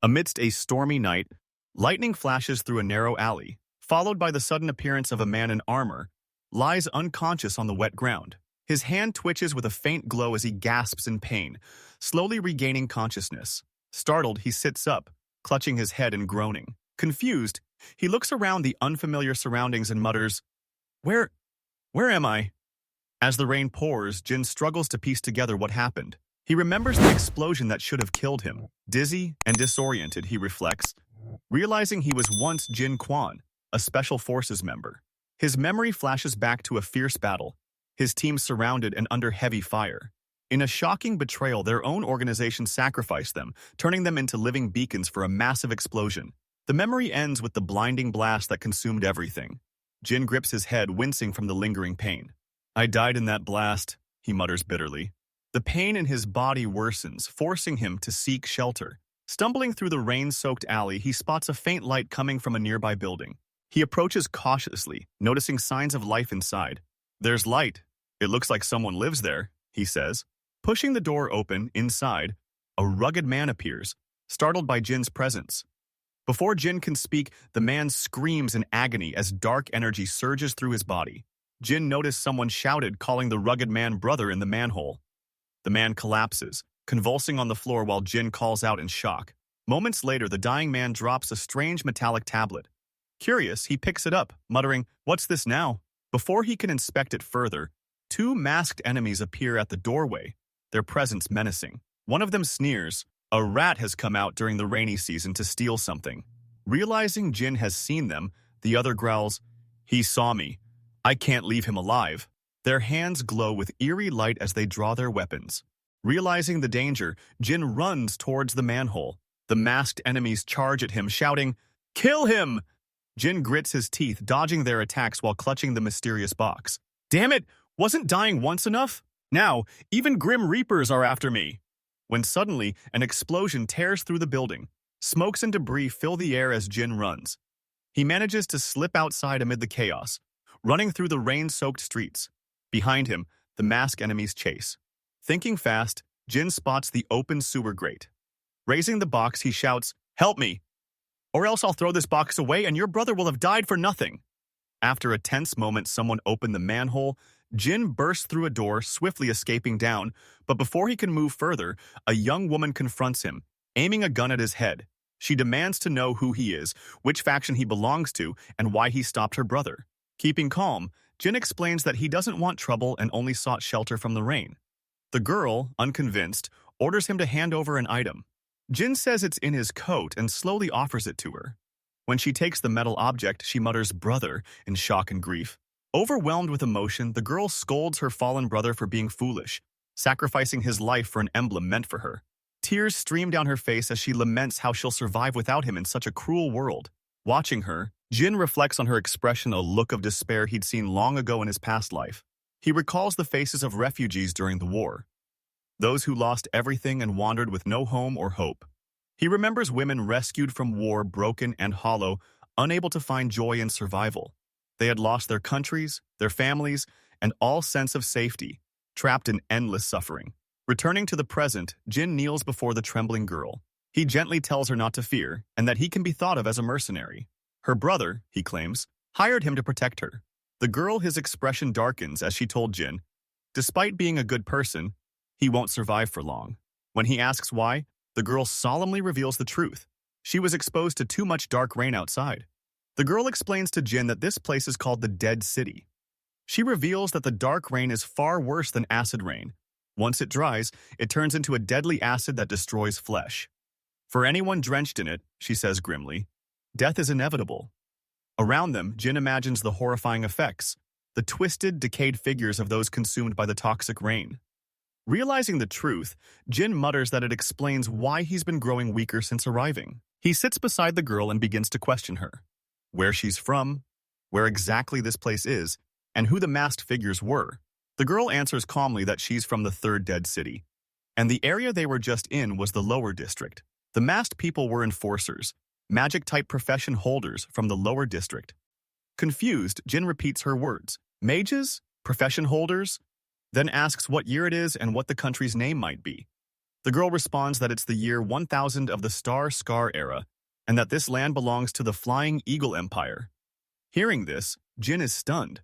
Amidst a stormy night, lightning flashes through a narrow alley, followed by the sudden appearance of a man in armor, lies unconscious on the wet ground. His hand twitches with a faint glow as he gasps in pain, slowly regaining consciousness. Startled, he sits up, clutching his head and groaning. Confused, he looks around the unfamiliar surroundings and mutters, Where am I? As the rain pours, Jin struggles to piece together what happened. He remembers the explosion that should have killed him. Dizzy and disoriented, he reflects, realizing he was once Jin Quan, a Special Forces member. His memory flashes back to a fierce battle, his team surrounded and under heavy fire. In a shocking betrayal, their own organization sacrificed them, turning them into living beacons for a massive explosion. The memory ends with the blinding blast that consumed everything. Jin grips his head, wincing from the lingering pain. I died in that blast, he mutters bitterly. The pain in his body worsens, forcing him to seek shelter. Stumbling through the rain-soaked alley, he spots a faint light coming from a nearby building. He approaches cautiously, noticing signs of life inside. There's light. It looks like someone lives there, he says. Pushing the door open, inside, a rugged man appears, startled by Jin's presence. Before Jin can speak, the man screams in agony as dark energy surges through his body. Jin noticed someone shouted, calling the rugged man brother in the manhole. The man collapses, convulsing on the floor while Jin calls out in shock. Moments later, the dying man drops a strange metallic tablet. Curious, he picks it up, muttering, What's this now? Before he can inspect it further, two masked enemies appear at the doorway, their presence menacing. One of them sneers. A rat has come out during the rainy season to steal something. Realizing Jin has seen them, the other growls, He saw me. I can't leave him alive. Their hands glow with eerie light as they draw their weapons. Realizing the danger, Jin runs towards the manhole. The masked enemies charge at him, shouting, Kill him! Jin grits his teeth, dodging their attacks while clutching the mysterious box. Damn it! Wasn't dying once enough? Now, even Grim Reapers are after me. When suddenly, an explosion tears through the building. Smokes and debris fill the air as Jin runs. He manages to slip outside amid the chaos, running through the rain-soaked streets. Behind him, the masked enemies chase. Thinking fast, Jin spots the open sewer grate. Raising the box, he shouts, Help me! Or else I'll throw this box away and your brother will have died for nothing. After a tense moment, someone opened the manhole. Jin bursts through a door, swiftly escaping down, but before he can move further, a young woman confronts him, aiming a gun at his head. She demands to know who he is, which faction he belongs to, and why he stopped her brother. Keeping calm, Jin explains that he doesn't want trouble and only sought shelter from the rain. The girl, unconvinced, orders him to hand over an item. Jin says it's in his coat and slowly offers it to her. When she takes the metal object, she mutters brother in shock and grief. Overwhelmed with emotion, the girl scolds her fallen brother for being foolish, sacrificing his life for an emblem meant for her. Tears stream down her face as she laments how she'll survive without him in such a cruel world. Watching her, Jin reflects on her expression, a look of despair he'd seen long ago in his past life. He recalls the faces of refugees during the war, those who lost everything and wandered with no home or hope. He remembers women rescued from war, broken and hollow, unable to find joy in survival. They had lost their countries, their families, and all sense of safety, trapped in endless suffering. Returning to the present, Jin kneels before the trembling girl. He gently tells her not to fear, and that he can be thought of as a mercenary. Her brother, he claims, hired him to protect her. The girl, his expression darkens as she told Jin, despite being a good person, he won't survive for long. When he asks why, the girl solemnly reveals the truth. She was exposed to too much dark rain outside. The girl explains to Jin that this place is called the Dead City. She reveals that the dark rain is far worse than acid rain. Once it dries, it turns into a deadly acid that destroys flesh. For anyone drenched in it, she says grimly, death is inevitable. Around them, Jin imagines the horrifying effects, the twisted, decayed figures of those consumed by the toxic rain. Realizing the truth, Jin mutters that it explains why he's been growing weaker since arriving. He sits beside the girl and begins to question her. Where she's from, where exactly this place is, and who the masked figures were. The girl answers calmly that she's from the third dead city, and the area they were just in was the lower district. The masked people were enforcers, magic-type profession holders from the lower district. Confused, Jin repeats her words. Mages? Profession holders? Then asks what year it is and what the country's name might be. The girl responds that it's the year 1000 of the Star Scar era, and that this land belongs to the Flying Eagle Empire. Hearing this, Jin is stunned.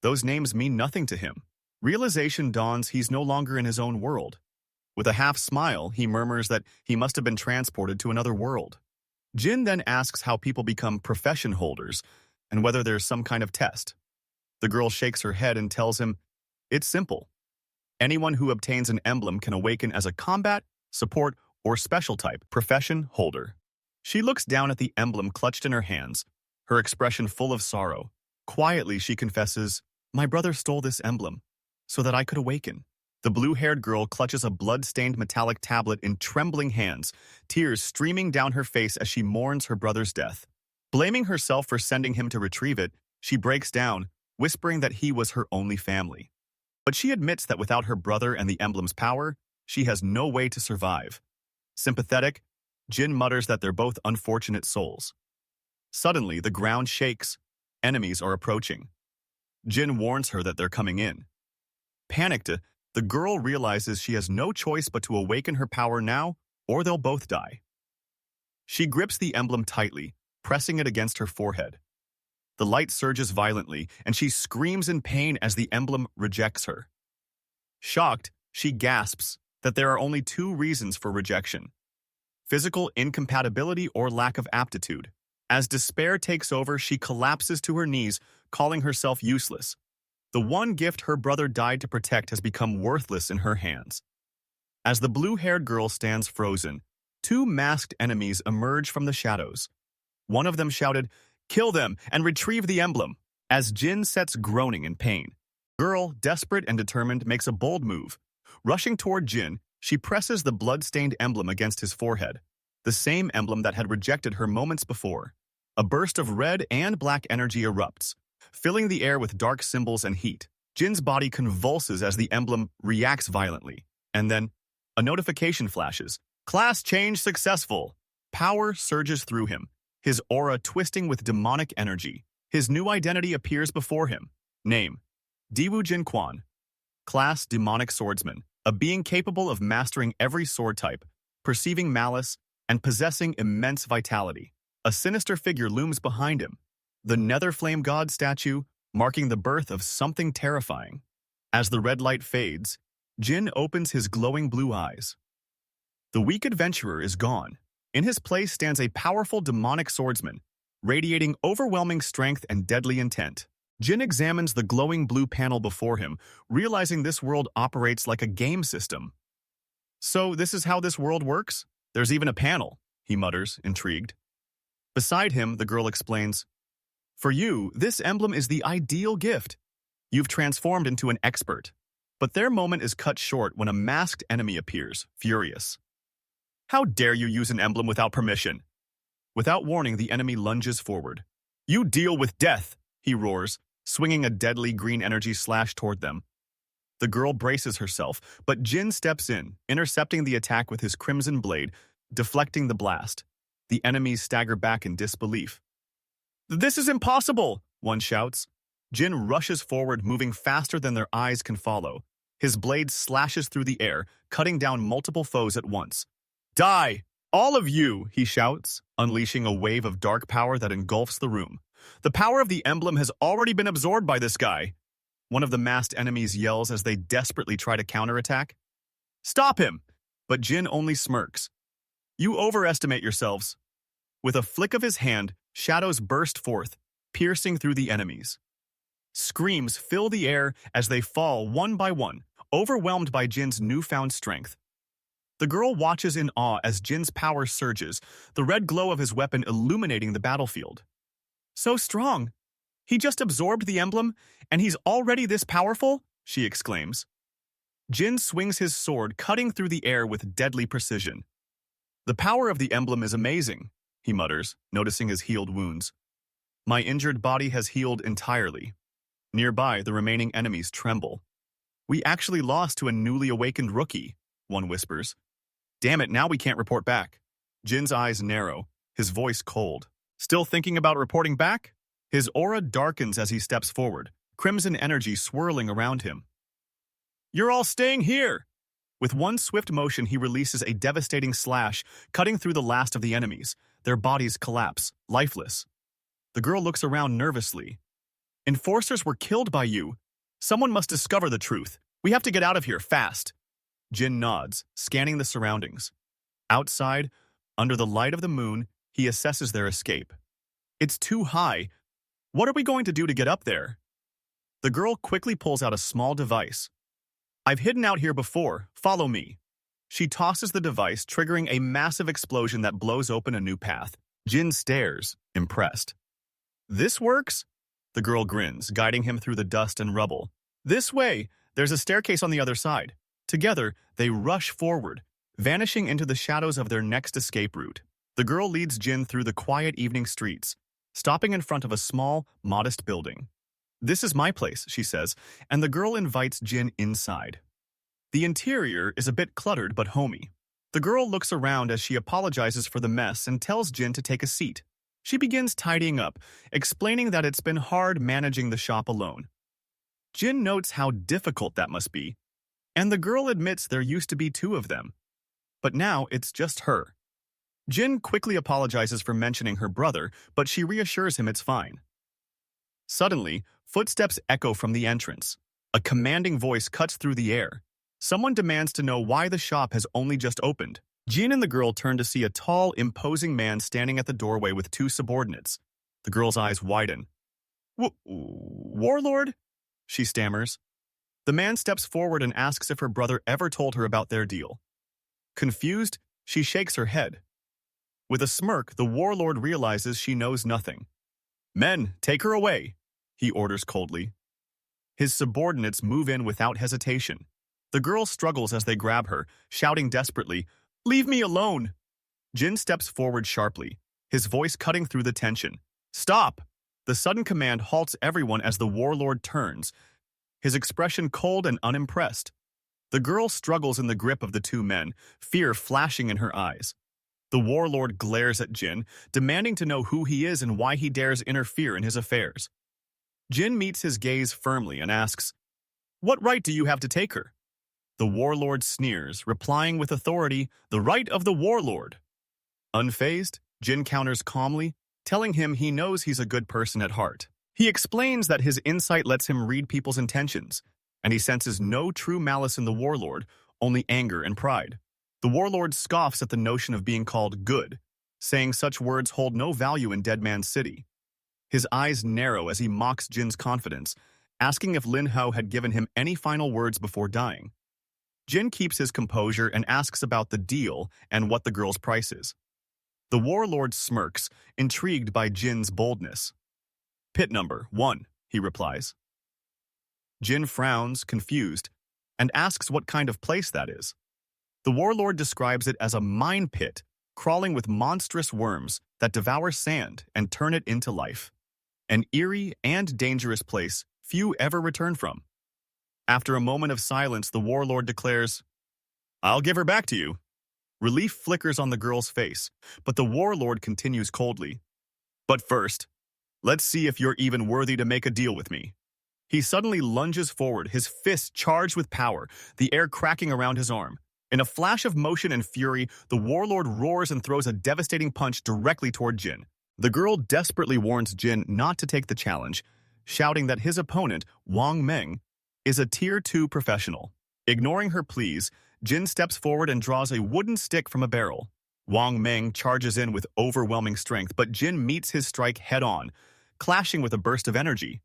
Those names mean nothing to him. Realization dawns he's no longer in his own world. With a half smile, he murmurs that he must have been transported to another world. Jin then asks how people become profession holders, and whether there's some kind of test. The girl shakes her head and tells him, it's simple. Anyone who obtains an emblem can awaken as a combat, support, or special type profession holder. She looks down at the emblem clutched in her hands, her expression full of sorrow. Quietly, she confesses, my brother stole this emblem so that I could awaken. The blue-haired girl clutches a blood-stained metallic tablet in trembling hands, tears streaming down her face as she mourns her brother's death. Blaming herself for sending him to retrieve it, she breaks down, whispering that he was her only family. But she admits that without her brother and the emblem's power, she has no way to survive. Sympathetic, Jin mutters that they're both unfortunate souls. Suddenly, the ground shakes. Enemies are approaching. Jin warns her that they're coming in. Panicked, the girl realizes she has no choice but to awaken her power now, or they'll both die. She grips the emblem tightly, pressing it against her forehead. The light surges violently, and she screams in pain as the emblem rejects her. Shocked, she gasps that there are only two reasons for rejection: physical incompatibility or lack of aptitude. As despair takes over, she collapses to her knees, calling herself useless. The one gift her brother died to protect has become worthless in her hands. As the blue-haired girl stands frozen, two masked enemies emerge from the shadows. One of them shouted, "Kill them and retrieve the emblem." As Jin sits groaning in pain, girl, desperate and determined, makes a bold move. Rushing toward Jin, she presses the blood-stained emblem against his forehead, the same emblem that had rejected her moments before. A burst of red and black energy erupts, filling the air with dark symbols and heat. Jin's body convulses as the emblem reacts violently, and then a notification flashes. Class change successful. Power surges through him, his aura twisting with demonic energy. His new identity appears before him. Name: Diwu Jin Quan. Class: Demonic Swordsman, a being capable of mastering every sword type, perceiving malice, and possessing immense vitality. A sinister figure looms behind him, the Nether Flame God statue, marking the birth of something terrifying. As the red light fades, Jin opens his glowing blue eyes. The weak adventurer is gone. In his place stands a powerful demonic swordsman, radiating overwhelming strength and deadly intent. Jin examines the glowing blue panel before him, realizing this world operates like a game system. So this is how this world works? There's even a panel, he mutters, intrigued. Beside him, the girl explains, for you, this emblem is the ideal gift. You've transformed into an expert. But their moment is cut short when a masked enemy appears, furious. How dare you use an emblem without permission? Without warning, the enemy lunges forward. You deal with death, he roars, swinging a deadly green energy slash toward them. The girl braces herself, but Jin steps in, intercepting the attack with his crimson blade, deflecting the blast. The enemies stagger back in disbelief. This is impossible, one shouts. Jin rushes forward, moving faster than their eyes can follow. His blade slashes through the air, cutting down multiple foes at once. Die, all of you, he shouts, unleashing a wave of dark power that engulfs the room. The power of the emblem has already been absorbed by this guy. One of the masked enemies yells as they desperately try to counterattack. Stop him! But Jin only smirks. You overestimate yourselves. With a flick of his hand, shadows burst forth, piercing through the enemies. Screams fill the air as they fall one by one, overwhelmed by Jin's newfound strength. The girl watches in awe as Jin's power surges, the red glow of his weapon illuminating the battlefield. So strong! He just absorbed the emblem, and he's already this powerful? She exclaims. Jin swings his sword, cutting through the air with deadly precision. The power of the emblem is amazing, he mutters, noticing his healed wounds. My injured body has healed entirely. Nearby, the remaining enemies tremble. We actually lost to a newly awakened rookie, one whispers. Damn it, now we can't report back. Jin's eyes narrow, his voice cold. Still thinking about reporting back? His aura darkens as he steps forward, crimson energy swirling around him. You're all staying here! With one swift motion, he releases a devastating slash, cutting through the last of the enemies. Their bodies collapse, lifeless. The girl looks around nervously. Enforcers were killed by you. Someone must discover the truth. We have to get out of here, fast. Jin nods, scanning the surroundings. Outside, under the light of the moon, he assesses their escape. It's too high. What are we going to do to get up there? The girl quickly pulls out a small device. I've hidden out here before. Follow me. She tosses the device, triggering a massive explosion that blows open a new path. Jin stares, impressed. This works? The girl grins, guiding him through the dust and rubble. This way! There's a staircase on the other side. Together, they rush forward, vanishing into the shadows of their next escape route. The girl leads Jin through the quiet evening streets, stopping in front of a small, modest building. This is my place, she says, and the girl invites Jin inside. The interior is a bit cluttered but homey. The girl looks around as she apologizes for the mess and tells Jin to take a seat. She begins tidying up, explaining that it's been hard managing the shop alone. Jin notes how difficult that must be, and the girl admits there used to be two of them. But now it's just her. Jin quickly apologizes for mentioning her brother, but she reassures him it's fine. Suddenly, footsteps echo from the entrance. A commanding voice cuts through the air. Someone demands to know why the shop has only just opened. Jin and the girl turn to see a tall, imposing man standing at the doorway with two subordinates. The girl's eyes widen. Warlord? She stammers. The man steps forward and asks if her brother ever told her about their deal. Confused, she shakes her head. With a smirk, the warlord realizes she knows nothing. Men, take her away, he orders coldly. His subordinates move in without hesitation. The girl struggles as they grab her, shouting desperately, "Leave me alone!" Jin steps forward sharply, his voice cutting through the tension. "Stop!" The sudden command halts everyone as the warlord turns, his expression cold and unimpressed. The girl struggles in the grip of the two men, fear flashing in her eyes. The warlord glares at Jin, demanding to know who he is and why he dares interfere in his affairs. Jin meets his gaze firmly and asks, "What right do you have to take her?" The warlord sneers, replying with authority, "The right of the warlord." Unfazed, Jin counters calmly, telling him he knows he's a good person at heart. He explains that his insight lets him read people's intentions, and he senses no true malice in the warlord, only anger and pride. The warlord scoffs at the notion of being called good, saying such words hold no value in Dead Man's City. His eyes narrow as he mocks Jin's confidence, asking if Lin Ho had given him any final words before dying. Jin keeps his composure and asks about the deal and what the girl's price is. The warlord smirks, intrigued by Jin's boldness. "Pit number 1, he replies. Jin frowns, confused, and asks what kind of place that is. The warlord describes it as a mine pit, crawling with monstrous worms that devour sand and turn it into life. An eerie and dangerous place few ever return from. After a moment of silence, the warlord declares, "I'll give her back to you." Relief flickers on the girl's face, but the warlord continues coldly. "But first, let's see if you're even worthy to make a deal with me." He suddenly lunges forward, his fist charged with power, the air cracking around his arm. In a flash of motion and fury, the warlord roars and throws a devastating punch directly toward Jin. The girl desperately warns Jin not to take the challenge, shouting that his opponent, Wang Meng, is a Tier 2 professional. Ignoring her pleas, Jin steps forward and draws a wooden stick from a barrel. Wang Meng charges in with overwhelming strength, but Jin meets his strike head-on, clashing with a burst of energy.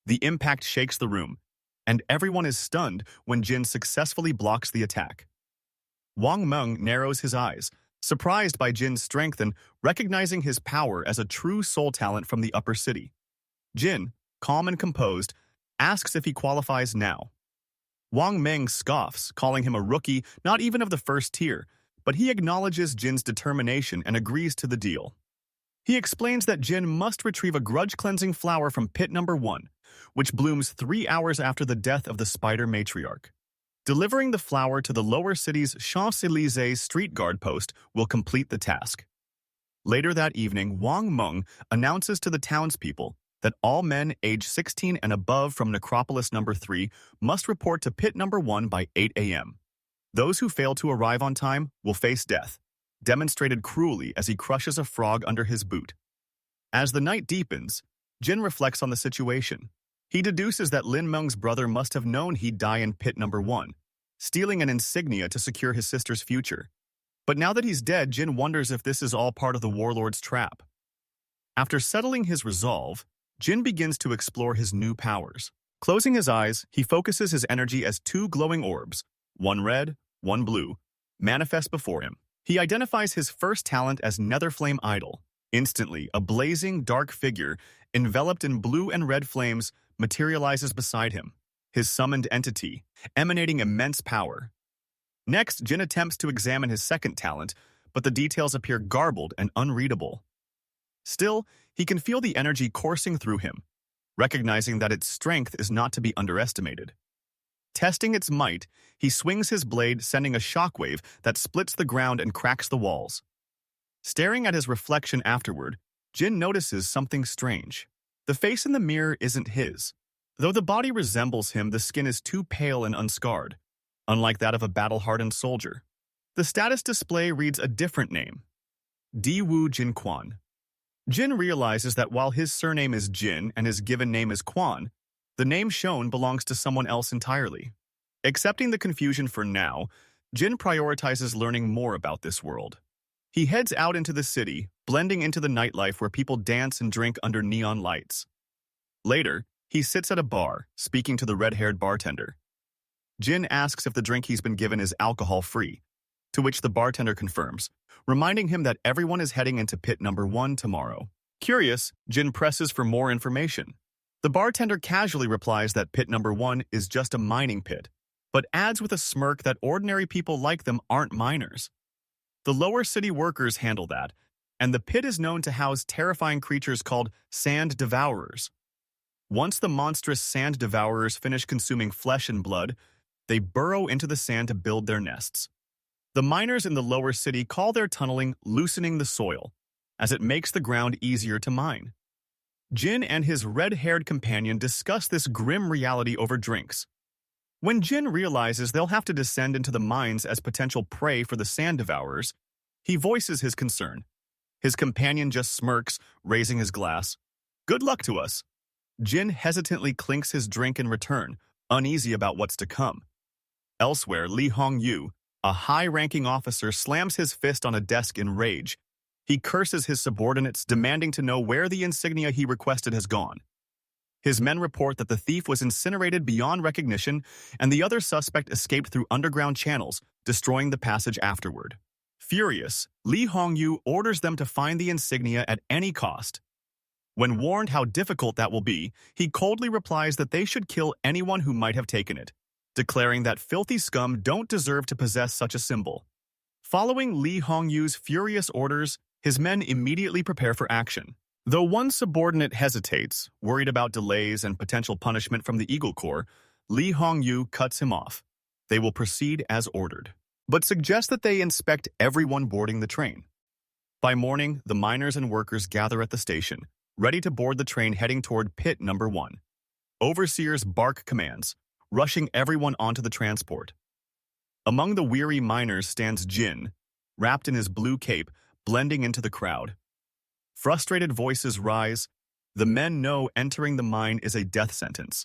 The impact shakes the room, and everyone is stunned when Jin successfully blocks the attack. Wang Meng narrows his eyes, surprised by Jin's strength and recognizing his power as a true soul talent from the upper city. Jin, calm and composed, asks if he qualifies now. Wang Meng scoffs, calling him a rookie, not even of the first tier, but he acknowledges Jin's determination and agrees to the deal. He explains that Jin must retrieve a grudge-cleansing flower from pit number 1, which blooms 3 hours after the death of the spider matriarch. Delivering the flower to the lower city's Champs-Élysées street guard post will complete the task. Later that evening, Wang Meng announces to the townspeople that all men aged 16 and above from Necropolis number 3 must report to pit number 1 by 8 a.m. Those who fail to arrive on time will face death, demonstrated cruelly as he crushes a frog under his boot. As the night deepens, Jin reflects on the situation. He deduces that Lin Meng's brother must have known he'd die in pit number 1, stealing an insignia to secure his sister's future. But now that he's dead, Jin wonders if this is all part of the warlord's trap. After settling his resolve, Jin begins to explore his new powers. Closing his eyes, he focuses his energy as 2 glowing orbs, one red, one blue, manifest before him. He identifies his first talent as Netherflame Idol. Instantly, a blazing, dark figure, enveloped in blue and red flames, materializes beside him, his summoned entity, emanating immense power. Next, Jin attempts to examine his second talent, but the details appear garbled and unreadable. Still, he can feel the energy coursing through him, recognizing that its strength is not to be underestimated. Testing its might, he swings his blade, sending a shockwave that splits the ground and cracks the walls. Staring at his reflection afterward, Jin notices something strange. The face in the mirror isn't his. Though the body resembles him, the skin is too pale and unscarred, unlike that of a battle-hardened soldier. The status display reads a different name, Diwu Jin Quan. Jin realizes that while his surname is Jin and his given name is Quan, the name shown belongs to someone else entirely. Accepting the confusion for now, Jin prioritizes learning more about this world. He heads out into the city, blending into the nightlife where people dance and drink under neon lights. Later, he sits at a bar, speaking to the red-haired bartender. Jin asks if the drink he's been given is alcohol-free, to which the bartender confirms, reminding him that everyone is heading into pit number 1 tomorrow. Curious, Jin presses for more information. The bartender casually replies that pit number 1 is just a mining pit, but adds with a smirk that ordinary people like them aren't miners. The lower city workers handle that, and the pit is known to house terrifying creatures called sand devourers. Once the monstrous sand devourers finish consuming flesh and blood, they burrow into the sand to build their nests. The miners in the lower city call their tunneling loosening the soil, as it makes the ground easier to mine. Jin and his red-haired companion discuss this grim reality over drinks. When Jin realizes they'll have to descend into the mines as potential prey for the sand devourers, he voices his concern. His companion just smirks, raising his glass. "Good luck to us." Jin hesitantly clinks his drink in return, uneasy about what's to come. Elsewhere, Li Hongyu, a high-ranking officer, slams his fist on a desk in rage. He curses his subordinates, demanding to know where the insignia he requested has gone. His men report that the thief was incinerated beyond recognition, and the other suspect escaped through underground channels, destroying the passage afterward. Furious, Li Hongyu orders them to find the insignia at any cost. When warned how difficult that will be, he coldly replies that they should kill anyone who might have taken it, declaring that filthy scum don't deserve to possess such a symbol. Following Li Hongyu's furious orders, his men immediately prepare for action. Though one subordinate hesitates, worried about delays and potential punishment from the Eagle Corps, Li Hongyu cuts him off. They will proceed as ordered, but suggest that they inspect everyone boarding the train. By morning, the miners and workers gather at the station, ready to board the train heading toward pit number 1. Overseers bark commands, rushing everyone onto the transport. Among the weary miners stands Jin, wrapped in his blue cape, blending into the crowd. Frustrated voices rise. The men know entering the mine is a death sentence.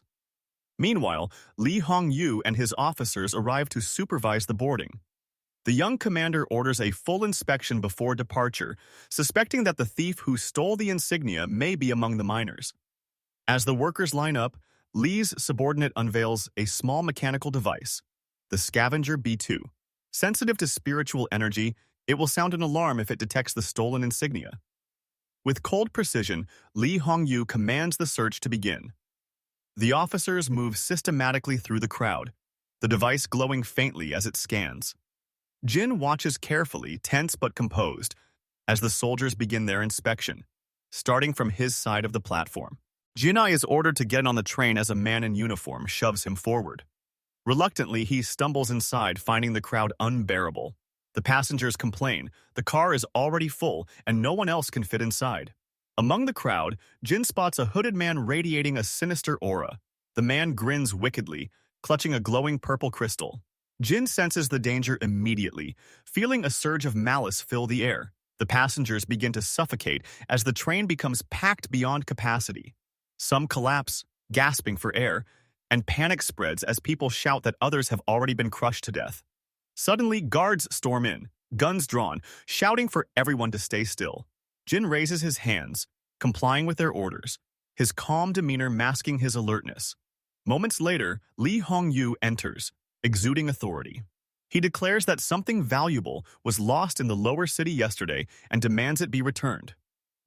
Meanwhile, Li Hongyu and his officers arrive to supervise the boarding. The young commander orders a full inspection before departure, suspecting that the thief who stole the insignia may be among the miners. As the workers line up, Li's subordinate unveils a small mechanical device, the Scavenger B2. Sensitive to spiritual energy, it will sound an alarm if it detects the stolen insignia. With cold precision, Li Hongyu commands the search to begin. The officers move systematically through the crowd, the device glowing faintly as it scans. Jin watches carefully, tense but composed, as the soldiers begin their inspection, starting from his side of the platform. Jinai is ordered to get on the train as a man in uniform shoves him forward. Reluctantly, he stumbles inside, finding the crowd unbearable. The passengers complain, the car is already full and no one else can fit inside. Among the crowd, Jin spots a hooded man radiating a sinister aura. The man grins wickedly, clutching a glowing purple crystal. Jin senses the danger immediately, feeling a surge of malice fill the air. The passengers begin to suffocate as the train becomes packed beyond capacity. Some collapse, gasping for air, and panic spreads as people shout that others have already been crushed to death. Suddenly, guards storm in, guns drawn, shouting for everyone to stay still. Jin raises his hands, complying with their orders, his calm demeanor masking his alertness. Moments later, Lee Hong-yu enters, exuding authority. He declares that something valuable was lost in the lower city yesterday and demands it be returned.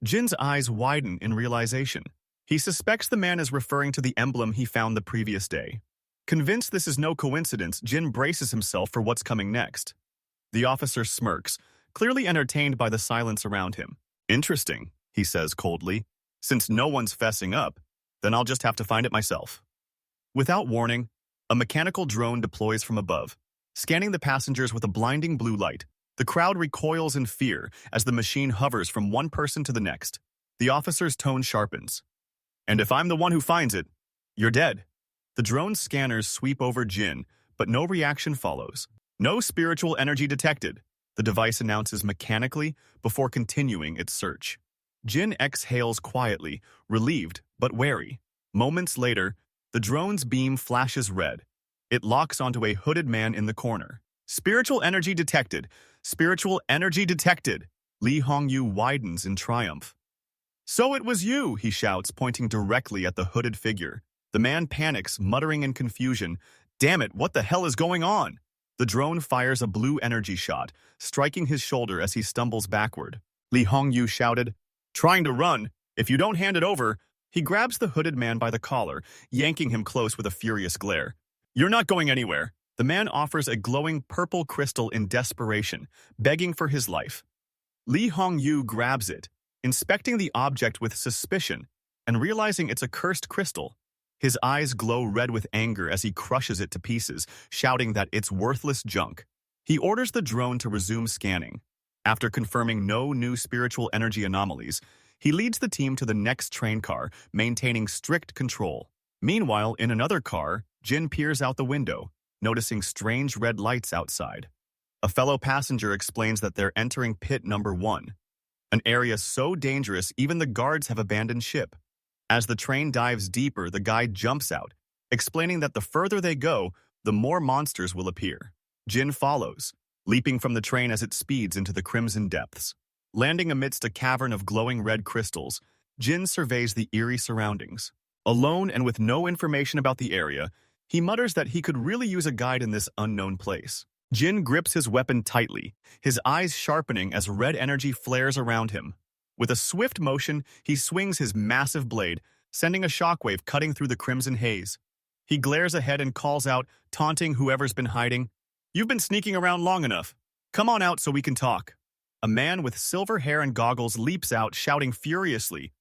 Jin's eyes widen in realization. He suspects the man is referring to the emblem he found the previous day. Convinced this is no coincidence, Jin braces himself for what's coming next. The officer smirks, clearly entertained by the silence around him. "Interesting," he says coldly. "Since no one's fessing up, then I'll just have to find it myself." Without warning, a mechanical drone deploys from above, scanning the passengers with a blinding blue light. The crowd recoils in fear as the machine hovers from one person to the next. The officer's tone sharpens. "And if I'm the one who finds it, you're dead." The drone's scanners sweep over Jin, but no reaction follows. "No spiritual energy detected," the device announces mechanically before continuing its search. Jin exhales quietly, relieved but wary. Moments later, the drone's beam flashes red. It locks onto a hooded man in the corner. "Spiritual energy detected! Spiritual energy detected!" Lee Hong-yu widens in triumph. "So it was you," he shouts, pointing directly at the hooded figure. The man panics, muttering in confusion, "Damn it, what the hell is going on?" The drone fires a blue energy shot, striking his shoulder as he stumbles backward. Lee Hong-yu shouted, "Trying to run. If you don't hand it over..." He grabs the hooded man by the collar, yanking him close with a furious glare. "You're not going anywhere." The man offers a glowing purple crystal in desperation, begging for his life. Lee Hong-yu grabs it, inspecting the object with suspicion and realizing it's a cursed crystal. His eyes glow red with anger as he crushes it to pieces, shouting that it's worthless junk. He orders the drone to resume scanning. After confirming no new spiritual energy anomalies, he leads the team to the next train car, maintaining strict control. Meanwhile, in another car, Jin peers out the window, noticing strange red lights outside. A fellow passenger explains that they're entering pit number 1, an area so dangerous even the guards have abandoned ship. As the train dives deeper, the guide jumps out, explaining that the further they go, the more monsters will appear. Jin follows, leaping from the train as it speeds into the crimson depths. Landing amidst a cavern of glowing red crystals, Jin surveys the eerie surroundings. Alone and with no information about the area, he mutters that he could really use a guide in this unknown place. Jin grips his weapon tightly, his eyes sharpening as red energy flares around him. With a swift motion, he swings his massive blade, sending a shockwave cutting through the crimson haze. He glares ahead and calls out, taunting whoever's been hiding, "You've been sneaking around long enough. Come on out so we can talk." A man with silver hair and goggles leaps out, shouting furiously,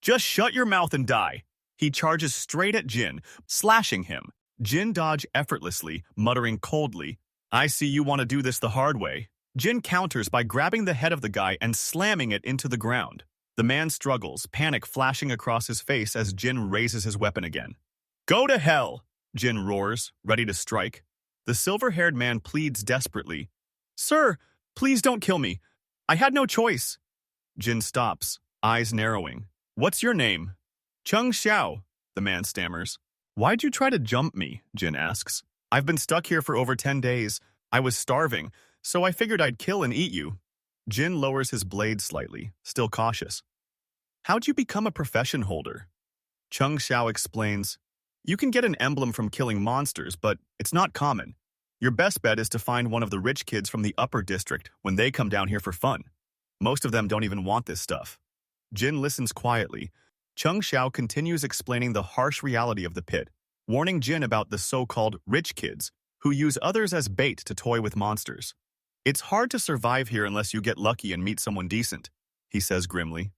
"Just shut your mouth and die." He charges straight at Jin, slashing him. Jin dodges effortlessly, muttering coldly, "I see you want to do this the hard way." Jin counters by grabbing the head of the guy and slamming it into the ground. The man struggles, panic flashing across his face as Jin raises his weapon again. "Go to hell!" Jin roars, ready to strike. The silver-haired man pleads desperately, "Sir, please don't kill me. I had no choice." Jin stops, eyes narrowing. "What's your name?" "Chung Xiao," the man stammers. "Why'd you try to jump me?" Jin asks. "I've been stuck here for over 10 days. I was starving, so I figured I'd kill and eat you." Jin lowers his blade slightly, still cautious. "How'd you become a profession holder?" Chung Xiao explains, "You can get an emblem from killing monsters, but it's not common. Your best bet is to find one of the rich kids from the upper district when they come down here for fun. Most of them don't even want this stuff." Jin listens quietly. Chung Xiao continues explaining the harsh reality of the pit, warning Jin about the so-called rich kids who use others as bait to toy with monsters. "It's hard to survive here unless you get lucky and meet someone decent," he says grimly.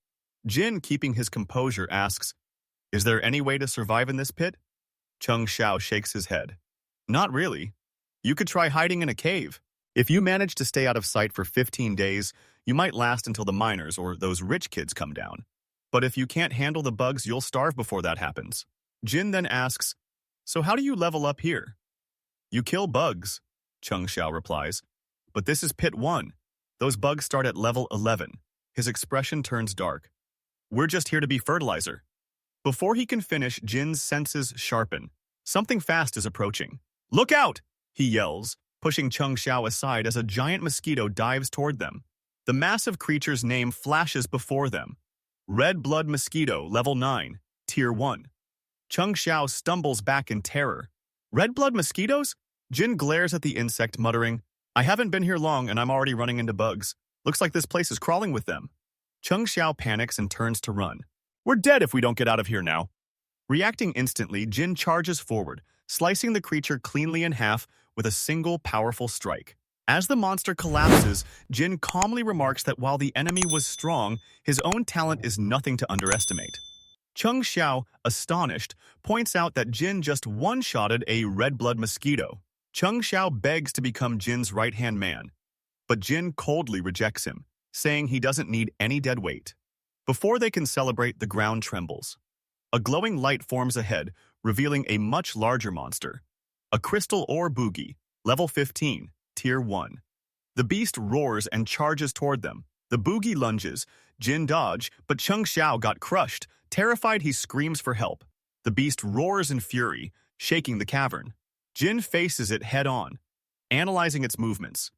Jin, keeping his composure, asks, "Is there any way to survive in this pit?" Chung Xiao shakes his head. "Not really. You could try hiding in a cave. If you manage to stay out of sight for 15 days, you might last until the miners or those rich kids come down. But if you can't handle the bugs, you'll starve before that happens." Jin then asks, "So how do you level up here?" "You kill bugs." Chung Xiao replies. But this is Pit 1. Those bugs start at level 11. His expression turns dark. We're just here to be fertilizer. Before he can finish, Jin's senses sharpen. Something fast is approaching. Look out! He yells, pushing Chung Xiao aside as a giant mosquito dives toward them. The massive creature's name flashes before them. Red Blood Mosquito, level 9, Tier 1. Chung Xiao stumbles back in terror. Red blood mosquitoes? Jin glares at the insect, muttering, I haven't been here long and I'm already running into bugs. Looks like this place is crawling with them. Chung Xiao panics and turns to run. We're dead if we don't get out of here now. Reacting instantly, Jin charges forward, slicing the creature cleanly in half with a single powerful strike. As the monster collapses, Jin calmly remarks that while the enemy was strong, his own talent is nothing to underestimate. Chung Xiao, astonished, points out that Jin just one-shotted a red blood mosquito. Chung Xiao begs to become Jin's right-hand man, but Jin coldly rejects him, saying he doesn't need any dead weight. Before they can celebrate, the ground trembles. A glowing light forms ahead, revealing a much larger monster. A crystal ore boogie, level 15, Tier 1. The beast roars and charges toward them. The boogie lunges. Jin dodge, but Chung Xiao got crushed. Terrified, he screams for help. The beast roars in fury, shaking the cavern. Jin faces it head-on, analyzing its movements.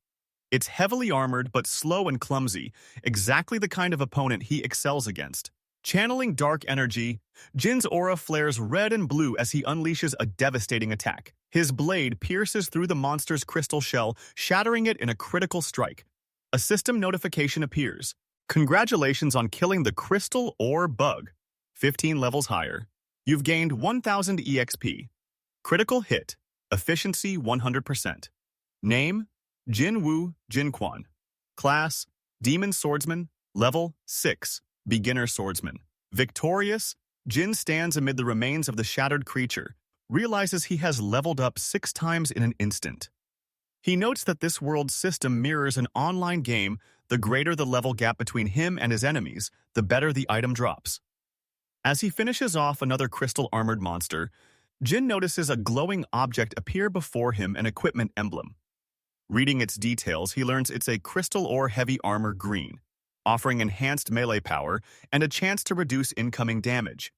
It's heavily armored but slow and clumsy, exactly the kind of opponent he excels against. Channeling dark energy, Jin's aura flares red and blue as he unleashes a devastating attack. His blade pierces through the monster's crystal shell, shattering it in a critical strike. A system notification appears. Congratulations on killing the crystal ore bug. 15 levels higher. You've gained 1000 EXP. Critical hit. Efficiency 100%. Name: Jin Wu Jinquan. Class: Demon Swordsman. Level 6. Beginner Swordsman. Victorious, Jin stands amid the remains of the shattered creature, realizes he has leveled up 6 times in an instant. He notes that this world's system mirrors an online game. The greater the level gap between him and his enemies, the better the item drops. As he finishes off another crystal-armored monster, Jin notices a glowing object appear before him, an equipment emblem. Reading its details, he learns it's a crystal ore heavy armor green, offering enhanced melee power and a chance to reduce incoming damage.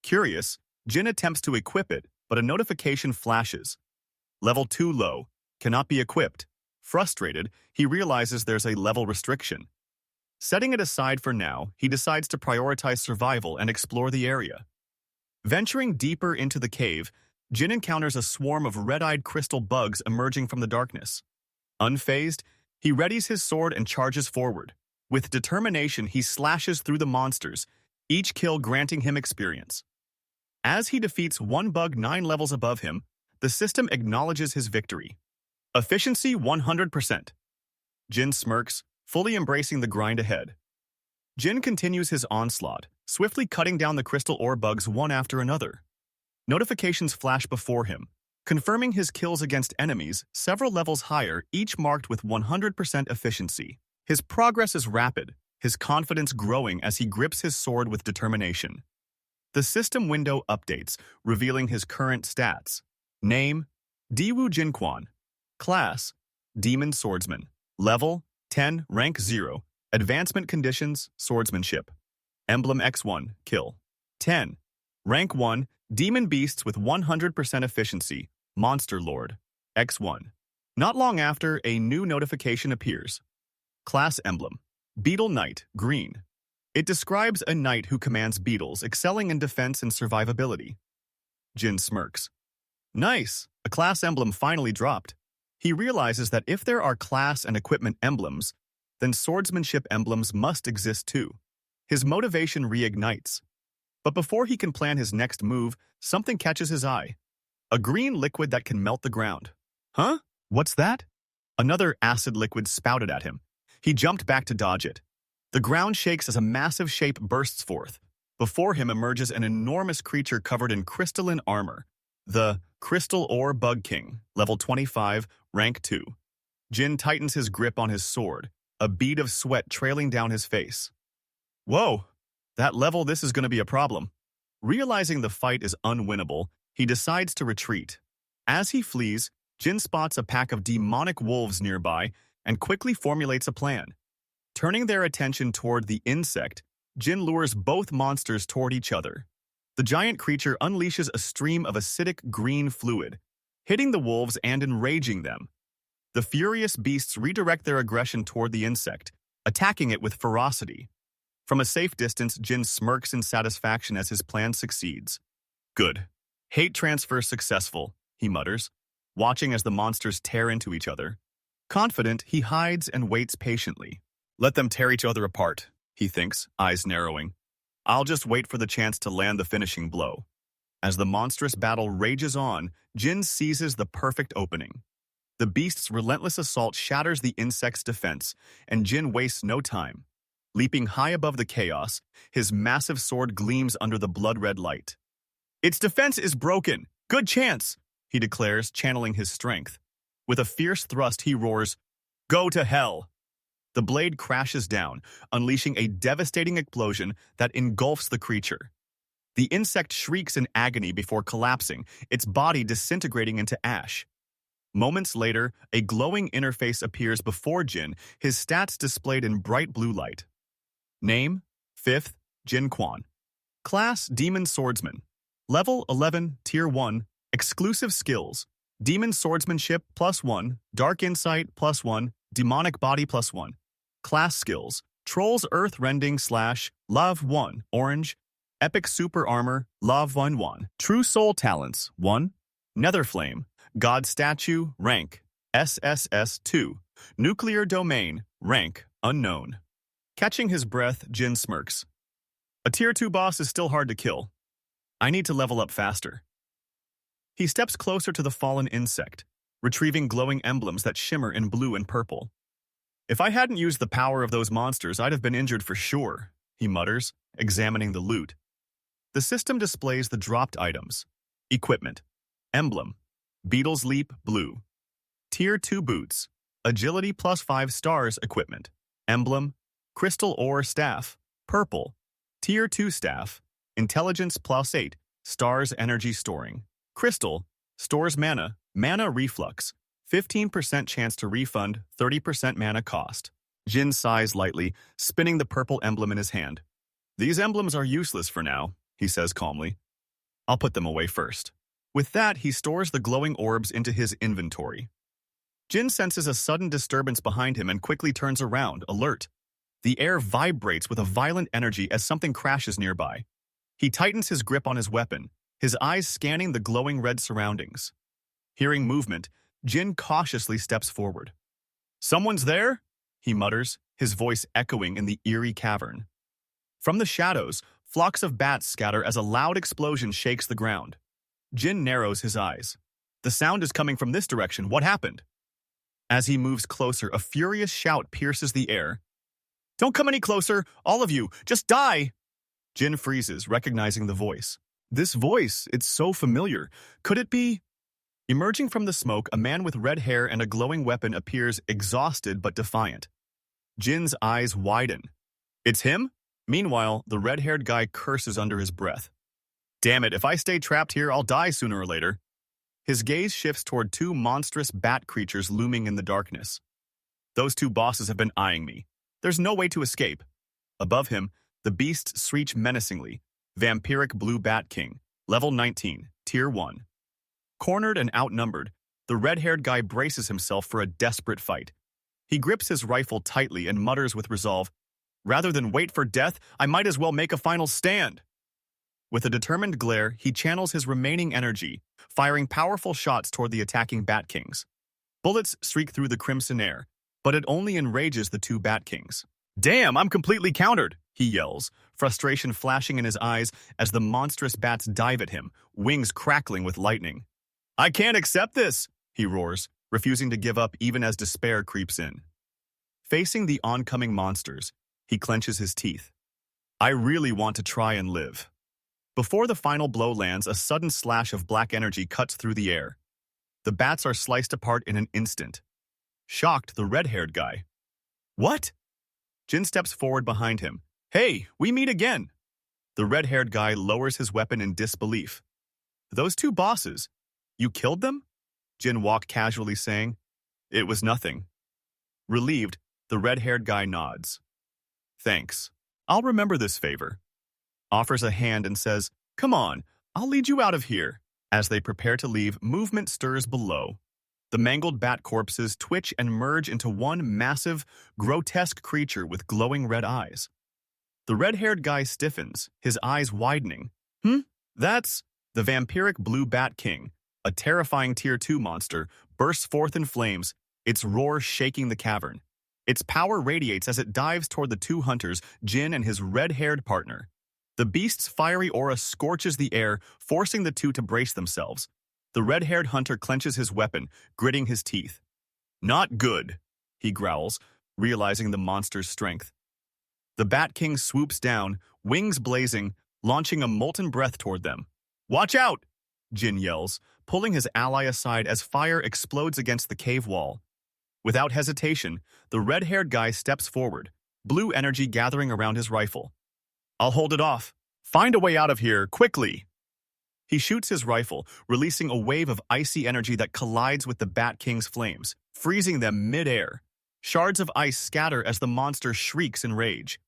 Curious, Jin attempts to equip it, but a notification flashes. Level 2 low, cannot be equipped. Frustrated, he realizes there's a level restriction. Setting it aside for now, he decides to prioritize survival and explore the area. Venturing deeper into the cave, Jin encounters a swarm of red-eyed crystal bugs emerging from the darkness. Unfazed, he readies his sword and charges forward. With determination, he slashes through the monsters, each kill granting him experience. As he defeats one bug 9 levels above him, the system acknowledges his victory. Efficiency 100%. Jin smirks, fully embracing the grind ahead. Jin continues his onslaught, swiftly cutting down the crystal ore bugs one after another. Notifications flash before him, confirming his kills against enemies several levels higher, each marked with 100% efficiency. His progress is rapid, his confidence growing as he grips his sword with determination. The system window updates, revealing his current stats. Name: Diwu Jinquan. Class: Demon Swordsman. Level: 10, rank 0. Advancement conditions: Swordsmanship. Emblem X1, kill. 10. Rank 1, Demon Beasts with 100% efficiency, Monster Lord. X1. Not long after, a new notification appears. Class Emblem: Beetle Knight, green. It describes a knight who commands beetles, excelling in defense and survivability. Jin smirks. Nice, a class emblem finally dropped. He realizes that if there are class and equipment emblems, then swordsmanship emblems must exist too. His motivation reignites. But before he can plan his next move, something catches his eye. A green liquid that can melt the ground. Huh? What's that? Another acid liquid spouted at him. He jumped back to dodge it. The ground shakes as a massive shape bursts forth. Before him emerges an enormous creature covered in crystalline armor. The Crystal Ore Bug King, level 25, rank 2. Jin tightens his grip on his sword, a bead of sweat trailing down his face. Whoa, that level, this is going to be a problem. Realizing the fight is unwinnable, he decides to retreat. As he flees, Jin spots a pack of demonic wolves nearby and quickly formulates a plan. Turning their attention toward the insect, Jin lures both monsters toward each other. The giant creature unleashes a stream of acidic green fluid, hitting the wolves and enraging them. The furious beasts redirect their aggression toward the insect, attacking it with ferocity. From a safe distance, Jin smirks in satisfaction as his plan succeeds. Good. Hate transfer successful, he mutters, watching as the monsters tear into each other. Confident, he hides and waits patiently. Let them tear each other apart, he thinks, eyes narrowing. I'll just wait for the chance to land the finishing blow. As the monstrous battle rages on, Jin seizes the perfect opening. The beast's relentless assault shatters the insect's defense, and Jin wastes no time. Leaping high above the chaos, his massive sword gleams under the blood-red light. Its defense is broken! Good chance! He declares, channeling his strength. With a fierce thrust, he roars, Go to hell! The blade crashes down, unleashing a devastating explosion that engulfs the creature. The insect shrieks in agony before collapsing, its body disintegrating into ash. Moments later, a glowing interface appears before Jin, his stats displayed in bright blue light. Name, 5th, Jin Quan. Class, Demon Swordsman. Level 11, Tier 1. Exclusive skills. Demon Swordsmanship +1, Dark Insight +1, Demonic Body +1. Class skills. Trolls Earth Rending / Love 1, Orange. Epic Super Armor, Love 1. True Soul Talents, 1. Nether Flame. God Statue, Rank, SSS 2. Nuclear Domain, Rank, Unknown. Catching his breath, Jin smirks. A Tier 2 boss is still hard to kill. I need to level up faster. He steps closer to the fallen insect, retrieving glowing emblems that shimmer in blue and purple. If I hadn't used the power of those monsters, I'd have been injured for sure, he mutters, examining the loot. The system displays the dropped items. Equipment. Emblem. Beetle's Leap, blue. Tier 2 boots. Agility +5 stars equipment. Emblem. Crystal Ore Staff, purple. Tier 2 staff. Intelligence +8 stars energy storing. Crystal. Stores mana. Mana reflux. 15% chance to refund, 30% mana cost. Jin sighs lightly, spinning the purple emblem in his hand. These emblems are useless for now, he says calmly. I'll put them away first. With that, he stores the glowing orbs into his inventory. Jin senses a sudden disturbance behind him and quickly turns around, alert. The air vibrates with a violent energy as something crashes nearby. He tightens his grip on his weapon, his eyes scanning the glowing red surroundings. Hearing movement, Jin cautiously steps forward. Someone's there? He mutters, his voice echoing in the eerie cavern. From the shadows, flocks of bats scatter as a loud explosion shakes the ground. Jin narrows his eyes. The sound is coming from this direction. What happened? As he moves closer, a furious shout pierces the air. Don't come any closer, all of you, just die! Jin freezes, recognizing the voice. This voice, it's so familiar. Could it be? Emerging from the smoke, a man with red hair and a glowing weapon appears exhausted but defiant. Jin's eyes widen. It's him? Meanwhile, the red-haired guy curses under his breath. Damn it, if I stay trapped here, I'll die sooner or later. His gaze shifts toward two monstrous bat creatures looming in the darkness. Those two bosses have been eyeing me. There's no way to escape. Above him, the beasts screech menacingly. Vampiric Blue Bat King, level 19, Tier 1. Cornered and outnumbered, the red-haired guy braces himself for a desperate fight. He grips his rifle tightly and mutters with resolve, Rather than wait for death, I might as well make a final stand. With a determined glare, he channels his remaining energy, firing powerful shots toward the attacking Bat Kings. Bullets streak through the crimson air, but it only enrages the two Bat Kings. Damn, I'm completely countered, he yells, frustration flashing in his eyes as the monstrous bats dive at him, wings crackling with lightning. I can't accept this, he roars, refusing to give up even as despair creeps in. Facing the oncoming monsters, he clenches his teeth. I really want to try and live. Before the final blow lands, a sudden slash of black energy cuts through the air. The bats are sliced apart in an instant. Shocked, the red-haired guy. What? Jin steps forward behind him. Hey, we meet again. The red-haired guy lowers his weapon in disbelief. Those two bosses, you killed them? Jin walked casually, saying, "It was nothing." Relieved, the red-haired guy nods. "Thanks. I'll remember this favor." Offers a hand and says, "Come on, I'll lead you out of here." As they prepare to leave, movement stirs below. The mangled bat corpses twitch and merge into one massive, grotesque creature with glowing red eyes. The red-haired guy stiffens, his eyes widening. That's the vampiric blue bat king, a terrifying Tier 2 monster, bursts forth in flames, its roar shaking the cavern. Its power radiates as it dives toward the two hunters, Jin and his red-haired partner. The beast's fiery aura scorches the air, forcing the two to brace themselves. The red-haired hunter clenches his weapon, gritting his teeth. "Not good," he growls, realizing the monster's strength. The Bat King swoops down, wings blazing, launching a molten breath toward them. "Watch out!" Jin yells, pulling his ally aside as fire explodes against the cave wall. Without hesitation, the red-haired guy steps forward, blue energy gathering around his rifle. "I'll hold it off. Find a way out of here, quickly!" He shoots his rifle, releasing a wave of icy energy that collides with the Bat King's flames, freezing them mid-air. Shards of ice scatter as the monster shrieks in rage.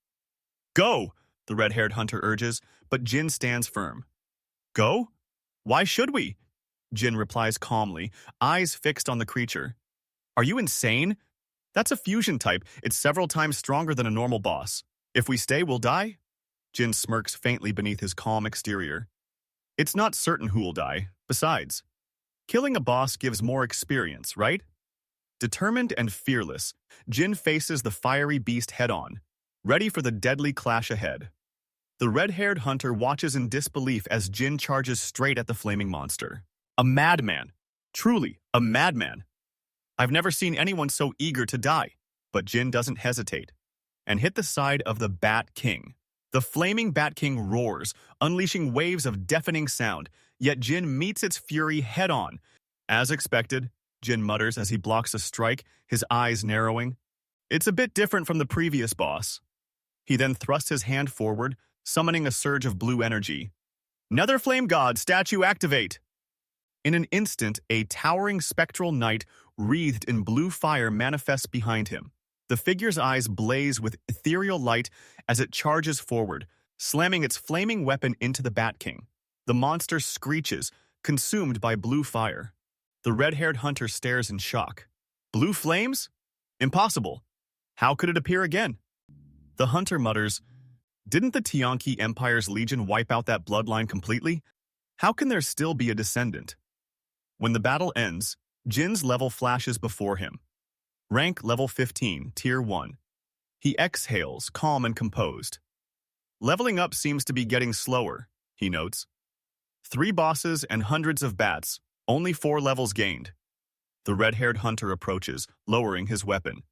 "Go!" the red-haired hunter urges, but Jin stands firm. "Go? Why should we?" Jin replies calmly, eyes fixed on the creature. "Are you insane? That's a fusion type. It's several times stronger than a normal boss. If we stay, we'll die?" Jin smirks faintly beneath his calm exterior. "It's not certain who will die. Besides, killing a boss gives more experience, right?" Determined and fearless, Jin faces the fiery beast head-on, ready for the deadly clash ahead. The red-haired hunter watches in disbelief as Jin charges straight at the flaming monster. A madman. Truly, a madman. I've never seen anyone so eager to die, but Jin doesn't hesitate, and hit the side of the Bat King. The flaming Bat King roars, unleashing waves of deafening sound, yet Jin meets its fury head-on. As expected, Jin mutters as he blocks a strike, his eyes narrowing. It's a bit different from the previous boss. He then thrusts his hand forward, summoning a surge of blue energy. "Nether Flame God, statue activate!" In an instant, a towering spectral knight wreathed in blue fire manifests behind him. The figure's eyes blaze with ethereal light as it charges forward, slamming its flaming weapon into the Bat King. The monster screeches, consumed by blue fire. The red-haired hunter stares in shock. "Blue flames? Impossible. How could it appear again?" The hunter mutters, "Didn't the Tianqi Empire's legion wipe out that bloodline completely? How can there still be a descendant?" When the battle ends, Jin's level flashes before him. Rank level 15, Tier 1. He exhales, calm and composed. Leveling up seems to be getting slower, he notes. 3 bosses and hundreds of bats, only 4 levels gained. The red-haired hunter approaches, lowering his weapon.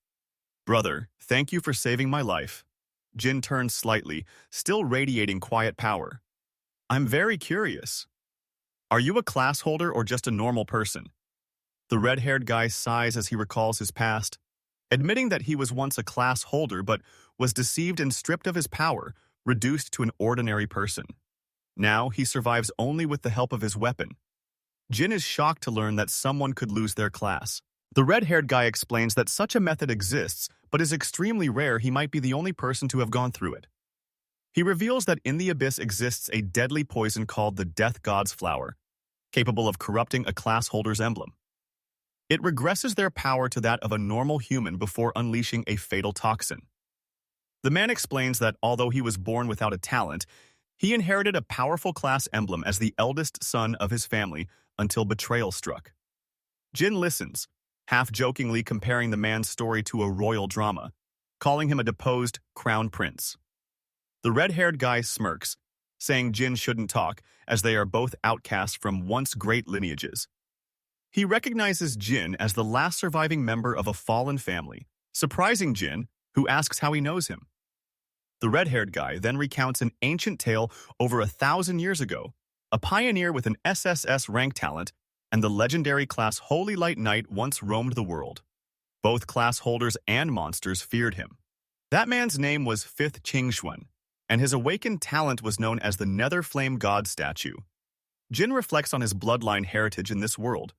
"Brother, thank you for saving my life." Jin turns slightly, still radiating quiet power. "I'm very curious. Are you a class holder or just a normal person?" The red-haired guy sighs as he recalls his past, admitting that he was once a class holder but was deceived and stripped of his power, reduced to an ordinary person. Now he survives only with the help of his weapon. Jin is shocked to learn that someone could lose their class. The red-haired guy explains that such a method exists, but is extremely rare. He might be the only person to have gone through it. He reveals that in the abyss exists a deadly poison called the Death God's Flower, capable of corrupting a class holder's emblem. It regresses their power to that of a normal human before unleashing a fatal toxin. The man explains that although he was born without a talent, he inherited a powerful class emblem as the eldest son of his family until betrayal struck. Jin listens, half-jokingly comparing the man's story to a royal drama, calling him a deposed crown prince. The red-haired guy smirks, saying Jin shouldn't talk, as they are both outcasts from once great lineages. He recognizes Jin as the last surviving member of a fallen family, surprising Jin, who asks how he knows him. The red-haired guy then recounts an ancient tale over 1,000 years ago, a pioneer with an SSS rank talent, and the legendary class Holy Light Knight once roamed the world. Both class holders and monsters feared him. That man's name was 5th Qingxuan, and his awakened talent was known as the Nether Flame God statue. Jin reflects on his bloodline heritage in this world,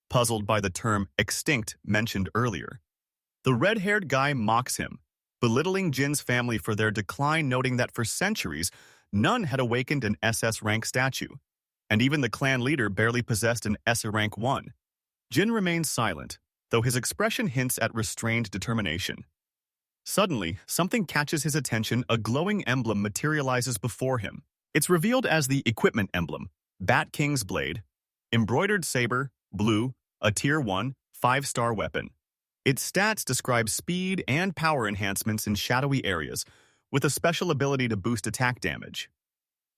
puzzled by the term extinct mentioned earlier. The red-haired guy mocks him, belittling Jin's family for their decline, noting that for centuries, none had awakened an SS rank statue, and even the clan leader barely possessed an S rank 1. Jin remains silent, though his expression hints at restrained determination. Suddenly, something catches his attention. A glowing emblem materializes before him. It's revealed as the equipment emblem, Bat King's Blade, embroidered saber, blue, a Tier 1, 5-star weapon. Its stats describe speed and power enhancements in shadowy areas, with a special ability to boost attack damage.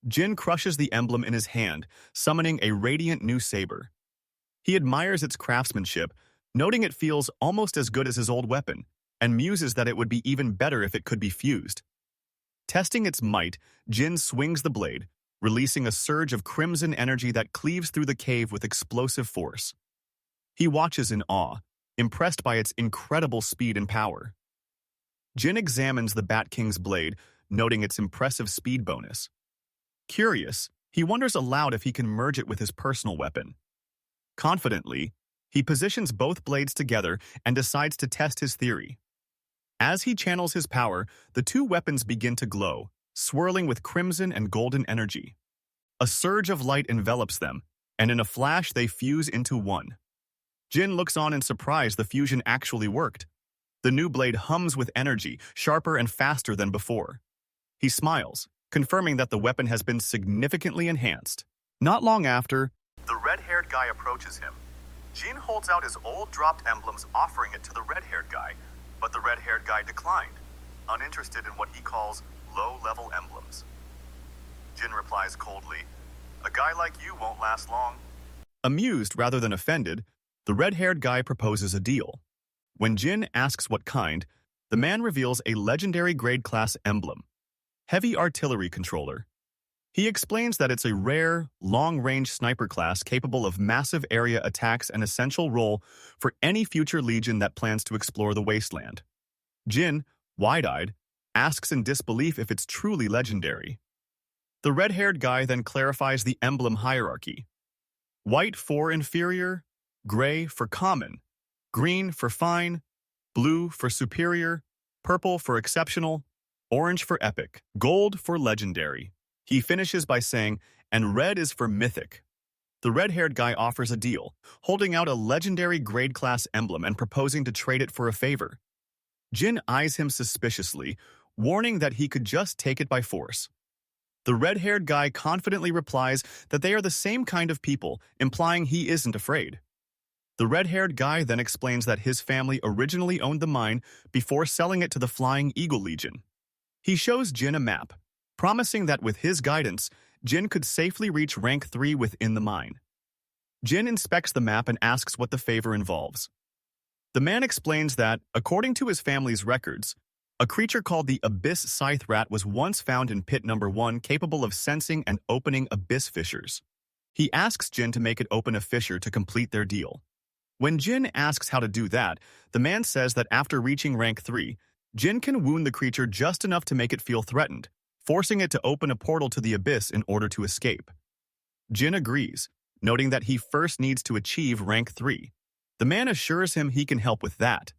Jin crushes the emblem in his hand, summoning a radiant new saber. He admires its craftsmanship, noting it feels almost as good as his old weapon, and muses that it would be even better if it could be fused. Testing its might, Jin swings the blade, releasing a surge of crimson energy that cleaves through the cave with explosive force. He watches in awe, impressed by its incredible speed and power. Jin examines the Bat King's blade, noting its impressive speed bonus. Curious, he wonders aloud if he can merge it with his personal weapon. Confidently, he positions both blades together and decides to test his theory. As he channels his power, the two weapons begin to glow, swirling with crimson and golden energy. A surge of light envelops them, and in a flash they fuse into one. Jin looks on in surprise. The fusion actually worked. The new blade hums with energy, sharper and faster than before. He smiles, confirming that the weapon has been significantly enhanced. Not long after, the red-haired guy approaches him. Jin holds out his old dropped emblems, offering it to the red-haired guy, but the red-haired guy declined, uninterested in what he calls low-level emblems. Jin replies coldly, "A guy like you won't last long." Amused rather than offended, the red-haired guy proposes a deal. When Jin asks what kind, the man reveals a legendary grade-class emblem, Heavy Artillery Controller. He explains that it's a rare, long-range sniper class capable of massive area attacks, and essential role for any future legion that plans to explore the wasteland. Jin, wide-eyed, asks in disbelief if it's truly legendary. The red-haired guy then clarifies the emblem hierarchy. White for inferior, gray for common, green for fine, blue for superior, purple for exceptional, orange for epic, gold for legendary. He finishes by saying, and red is for mythic. The red-haired guy offers a deal, holding out a legendary grade-class emblem and proposing to trade it for a favor. Jin eyes him suspiciously, warning that he could just take it by force. The red-haired guy confidently replies that they are the same kind of people, implying he isn't afraid. The red-haired guy then explains that his family originally owned the mine before selling it to the Flying Eagle Legion. He shows Jin a map, promising that with his guidance, Jin could safely reach rank 3 within the mine. Jin inspects the map and asks what the favor involves. The man explains that, according to his family's records, a creature called the Abyss Scythe Rat was once found in pit number 1, capable of sensing and opening abyss fissures. He asks Jin to make it open a fissure to complete their deal. When Jin asks how to do that, the man says that after reaching rank 3, Jin can wound the creature just enough to make it feel threatened, forcing it to open a portal to the abyss in order to escape. Jin agrees, noting that he first needs to achieve rank 3. The man assures him he can help with that.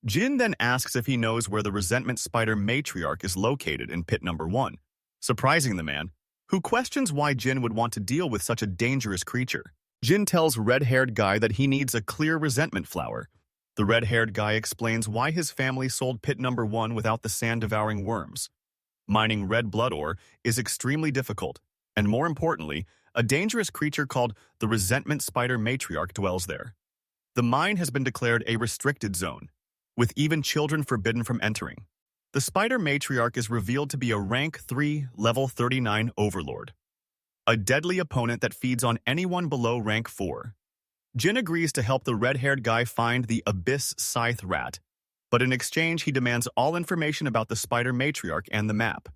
Jin then asks if he knows where the Resentment Spider Matriarch is located in pit number 1, surprising the man, who questions why Jin would want to deal with such a dangerous creature. Jin tells red-haired guy that he needs a clear resentment flower. The red-haired guy explains why his family sold pit number 1 without the sand-devouring worms. Mining red blood ore is extremely difficult, and more importantly, a dangerous creature called the Resentment Spider Matriarch dwells there. The mine has been declared a restricted zone, with even children forbidden from entering. The Spider Matriarch is revealed to be a rank 3, level 39 overlord, a deadly opponent that feeds on anyone below rank 4. Jin agrees to help the red-haired guy find the Abyss Scythe Rat, but in exchange he demands all information about the Spider Matriarch and the map.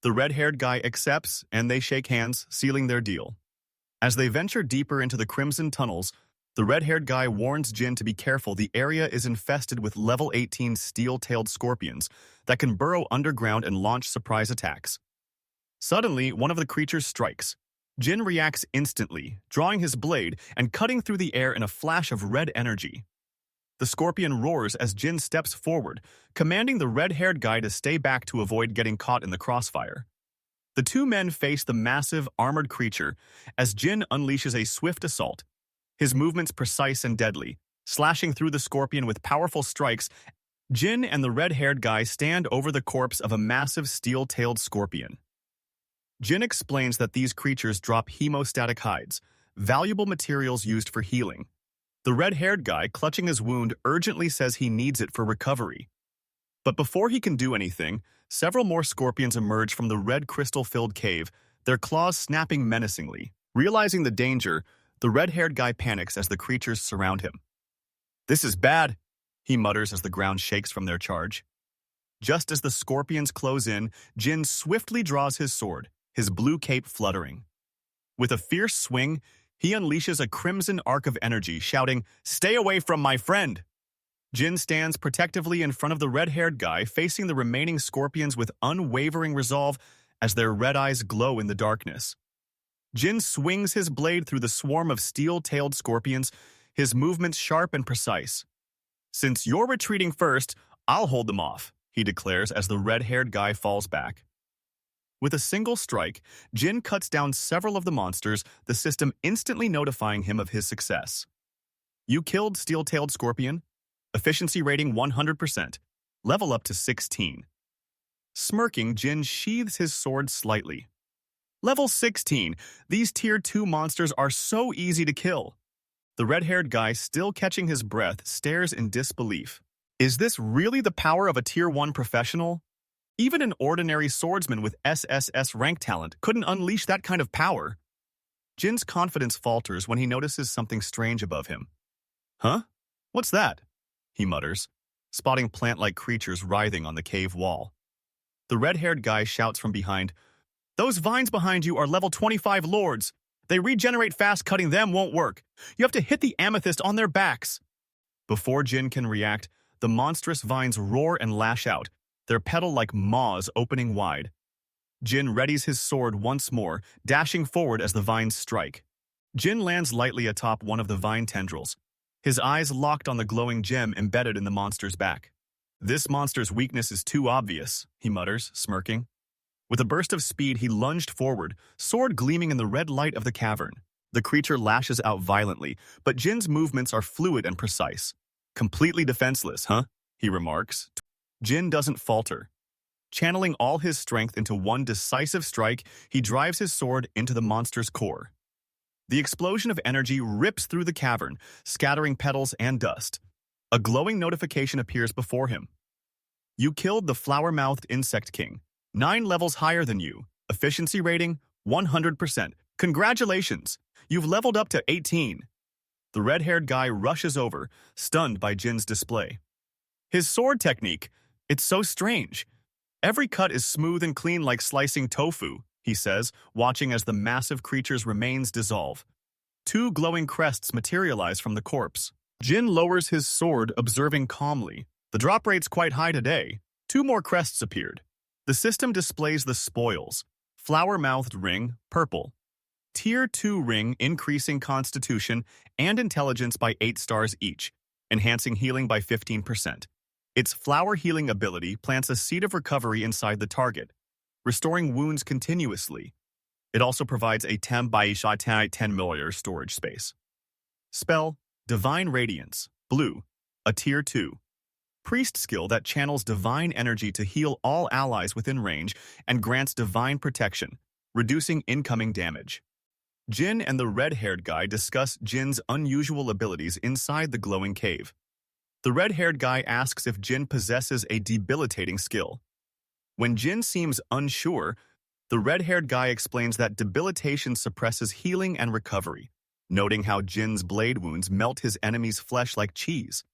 The red-haired guy accepts, and they shake hands, sealing their deal. As they venture deeper into the Crimson Tunnels, the red-haired guy warns Jin to be careful. The area is infested with level 18 steel-tailed scorpions that can burrow underground and launch surprise attacks. Suddenly, one of the creatures strikes. Jin reacts instantly, drawing his blade and cutting through the air in a flash of red energy. The scorpion roars as Jin steps forward, commanding the red-haired guy to stay back to avoid getting caught in the crossfire. The two men face the massive, armored creature as Jin unleashes a swift assault, his movements precise and deadly, slashing through the scorpion with powerful strikes. Jin and the red-haired guy stand over the corpse of a massive steel-tailed scorpion. Jin explains that these creatures drop hemostatic hides, valuable materials used for healing. The red-haired guy, clutching his wound, urgently says he needs it for recovery. But before he can do anything, several more scorpions emerge from the red crystal-filled cave, their claws snapping menacingly. Realizing the danger, the red-haired guy panics as the creatures surround him. "This is bad," he mutters as the ground shakes from their charge. Just as the scorpions close in, Jin swiftly draws his sword, his blue cape fluttering. With a fierce swing, he unleashes a crimson arc of energy, shouting, "Stay away from my friend!" Jin stands protectively in front of the red-haired guy, facing the remaining scorpions with unwavering resolve as their red eyes glow in the darkness. Jin swings his blade through the swarm of steel-tailed scorpions, his movements sharp and precise. "Since you're retreating first, I'll hold them off," he declares as the red-haired guy falls back. With a single strike, Jin cuts down several of the monsters, the system instantly notifying him of his success. "You killed steel-tailed scorpion. Efficiency rating 100%. Level up to 16. Smirking, Jin sheathes his sword slightly. "Level 16. These Tier 2 monsters are so easy to kill." The red-haired guy, still catching his breath, stares in disbelief. Is this really the power of a Tier 1 professional? Even an ordinary swordsman with SSS rank talent couldn't unleash that kind of power. Jin's confidence falters when he notices something strange above him. "Huh? What's that?" he mutters, spotting plant-like creatures writhing on the cave wall. The red-haired guy shouts from behind, "Those vines behind you are level 25 lords. They regenerate fast, cutting them won't work. You have to hit the amethyst on their backs." Before Jin can react, the monstrous vines roar and lash out, their petal-like maws opening wide. Jin readies his sword once more, dashing forward as the vines strike. Jin lands lightly atop one of the vine tendrils, his eyes locked on the glowing gem embedded in the monster's back. "This monster's weakness is too obvious," he mutters, smirking. With a burst of speed, he lunged forward, sword gleaming in the red light of the cavern. The creature lashes out violently, but Jin's movements are fluid and precise. "Completely defenseless, huh?" he remarks. Jin doesn't falter. Channeling all his strength into one decisive strike, he drives his sword into the monster's core. The explosion of energy rips through the cavern, scattering petals and dust. A glowing notification appears before him. "You killed the flower-mouthed insect king. 9 levels higher than you. Efficiency rating 100%. Congratulations! You've leveled up to 18. The red-haired guy rushes over, stunned by Jin's display. His sword technique, it's so strange. Every cut is smooth and clean like slicing tofu, he says, watching as the massive creature's remains dissolve. 2 glowing crests materialize from the corpse. Jin lowers his sword, observing calmly. The drop rate's quite high today. 2 more crests appeared. The system displays the spoils. Flower-mouthed ring, purple. Tier 2 ring, increasing constitution and intelligence by 8 stars each, enhancing healing by 15%. Its flower healing ability plants a seed of recovery inside the target, restoring wounds continuously. It also provides a 10 by 10 milliliter storage space. Spell, Divine Radiance, blue, a Tier 2. Priest skill that channels divine energy to heal all allies within range and grants divine protection, reducing incoming damage. Jin and the red-haired guy discuss Jin's unusual abilities inside the glowing cave. The red-haired guy asks if Jin possesses a debilitating skill. When Jin seems unsure, the red-haired guy explains that debilitation suppresses healing and recovery, noting how Jin's blade wounds melt his enemy's flesh like cheese.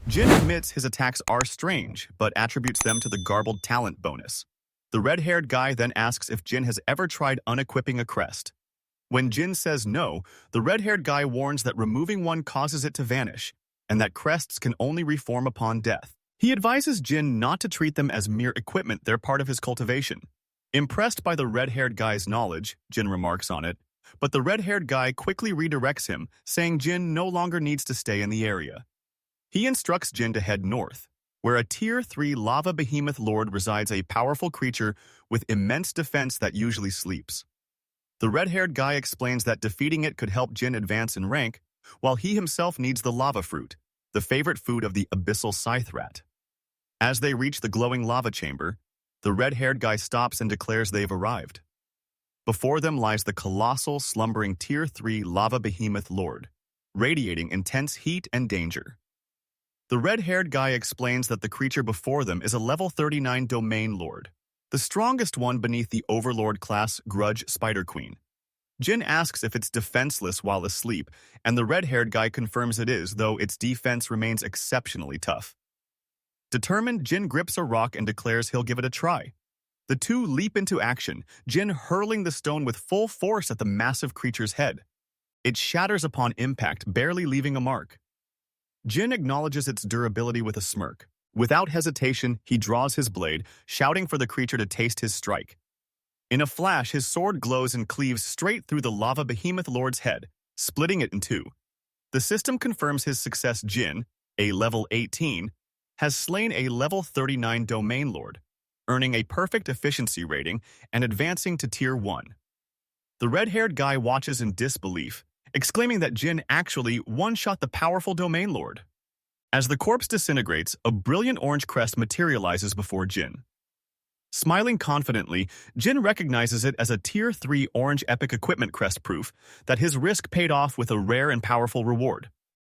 Jin admits his attacks are strange, but attributes them to the garbled talent bonus. The red-haired guy then asks if Jin has ever tried unequipping a crest. When Jin says no, the red-haired guy warns that removing one causes it to vanish, and that crests can only reform upon death. He advises Jin not to treat them as mere equipment, they're part of his cultivation. Impressed by the red-haired guy's knowledge, Jin remarks on it, But the red-haired guy quickly redirects him, saying Jin no longer needs to stay in the area. He instructs Jin to head north, where a Tier 3 lava behemoth lord resides, a powerful creature with immense defense that usually sleeps. The red-haired guy explains that defeating it could help Jin advance in rank, while he himself needs the lava fruit, the favorite food of the abyssal scythe rat. As they reach the glowing lava chamber, the red-haired guy stops and declares they've arrived. Before them lies the colossal, slumbering Tier 3 lava behemoth lord, radiating intense heat and danger. The red-haired guy explains that the creature before them is a level 39 domain lord, the strongest one beneath the overlord class Grudge Spider Queen. Jin asks if it's defenseless while asleep, and the red-haired guy confirms it is, though its defense remains exceptionally tough. Determined, Jin grips a rock and declares he'll give it a try. The two leap into action, Jin hurling the stone with full force at the massive creature's head. It shatters upon impact, barely leaving a mark. Jin acknowledges its durability with a smirk. Without hesitation, he draws his blade, shouting for the creature to taste his strike. In a flash, his sword glows and cleaves straight through the lava behemoth lord's head, splitting it in two. The system confirms his success. Jin, a level 18, has slain a level 39 domain lord, earning a perfect efficiency rating and advancing to Tier 1. The red-haired guy watches in disbelief, exclaiming that Jin actually one-shot the powerful domain lord. As the corpse disintegrates, a brilliant orange crest materializes before Jin. Smiling confidently, Jin recognizes it as a Tier 3 orange epic equipment crest, proof that his risk paid off with a rare and powerful reward.